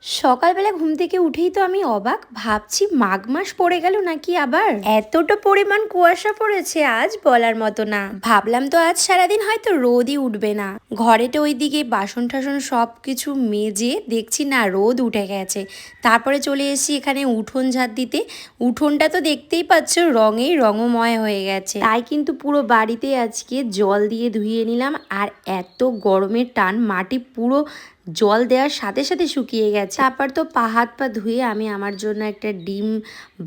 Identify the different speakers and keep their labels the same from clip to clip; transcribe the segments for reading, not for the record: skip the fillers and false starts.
Speaker 1: সকালবেলা ঘুম থেকে উঠেই তো আমি অবাক, ভাবছি মাঘ মাস পড়ে গেল নাকি আবার। এতটা পরিমাণ কুয়াশা পড়েছে আজ বলার মতো না। ভাবলাম তো আজ সারাদিন হয়তো রোদই উঠবে না। ঘরেতে ওইদিকে বাসন টাসন সব কিছু মেজে দেখছি না রোদ উঠে গেছে। তারপরে চলে এসেছি এখানে উঠোন ঝাড় দিতে। উঠোনটা তো দেখতেই পাচ্ছ রঙেই রঙময় হয়ে গেছে, তাই কিন্তু পুরো বাড়িতে আজকে জল দিয়ে ধুয়ে নিলাম। আর এত গরমের টান, মাটি পুরো জল দেওয়ার সাথে সাথে শুকিয়ে গেছে। তারপর তো হাত পা ধুয়ে আমি আমার জন্য একটা ডিম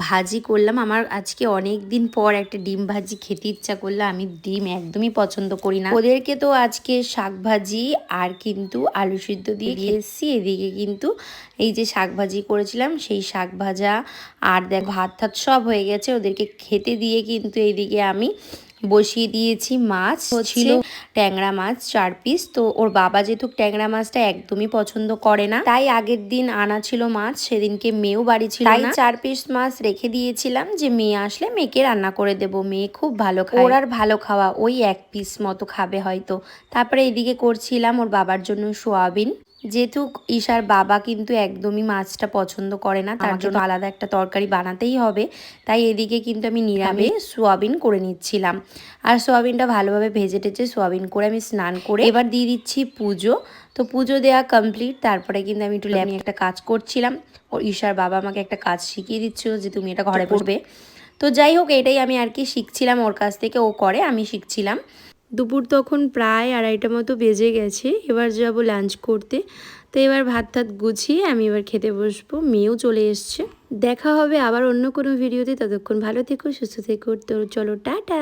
Speaker 1: ভাজি করলাম। আমার আজকে অনেক দিন পর একটা ডিম ভাজি খেতে ইচ্ছা করলো। আমি ডিম একদমই পছন্দ করি না। ওদেরকে তো আজকে শাক ভাজি আর কিন্তু আলু সিদ্ধ দিয়ে খেয়েছি। এদিকে কিন্তু এই যে শাক ভাজি করেছিলাম সেই শাক ভাজা আর দেখ ভাত ঠাত সব হয়ে গেছে। ওদেরকে খেতে দিয়ে কিন্তু এইদিকে আমি বসিয়ে দিয়েছি মাছ। ছিল ট্যাংরা মাছ 4 পিস। তো ওর বাবা যেহেতু ট্যাংরা মাছটা একদমই পছন্দ করে না, তাই আগের দিন আনা ছিল মাছ, সেদিনকে মেয়েও বাড়ি ছিল না, তাই 4 পিস মাছ রেখে দিয়েছিলাম যে মেয়ে আসলে মেয়েকে রান্না করে দেব। মেয়ে খুব ভালো খায়, ওর আর ভালো খাওয়া ওই 1 পিস মতো খাবে হয়তো। তারপরে এদিকে করছিলাম ওর বাবার জন্য সোয়াবিন। যেহেতু ঈশার বাবা কিন্তু একদমই মাছটা পছন্দ করে না, তার জন্য আলাদা একটা তরকারি বানাতেই হবে। তাই এদিকে কিন্তু আমি নিরামিষ সোয়াবিন করে নিচ্ছিলাম। আর সোয়াবিনটা ভালোভাবে ভেজে টেজে সোয়াবিন করে আমি স্নান করে এবার দিয়ে দিচ্ছি পুজো। তো পুজো দেওয়া কমপ্লিট। তারপরে কিন্তু আমি একটু ল্যাব নিয়ে একটা কাজ করছিলাম। ও ঈশার বাবা আমাকে একটা কাজ শিখিয়ে দিচ্ছিল যে তুমি এটা ঘরে করবে। তো যাই হোক, এটাই আমি আর কি শিখছিলাম ওর কাছ থেকে, ও করে আমি শিখছিলাম। দুপুর তখন প্রায় 2:30 মতো বেজে গেছে। এবার যাব লাঞ্চ করতে। তো এবার ভাত টাত গুছিয়ে আমি এবার খেতে বসবো। মেয়েও চলে এসছে। দেখা হবে আবার অন্য কোনো ভিডিওতে। ততক্ষণ ভালো থেকো, সুস্থ থেকো। তো চলো টাটা।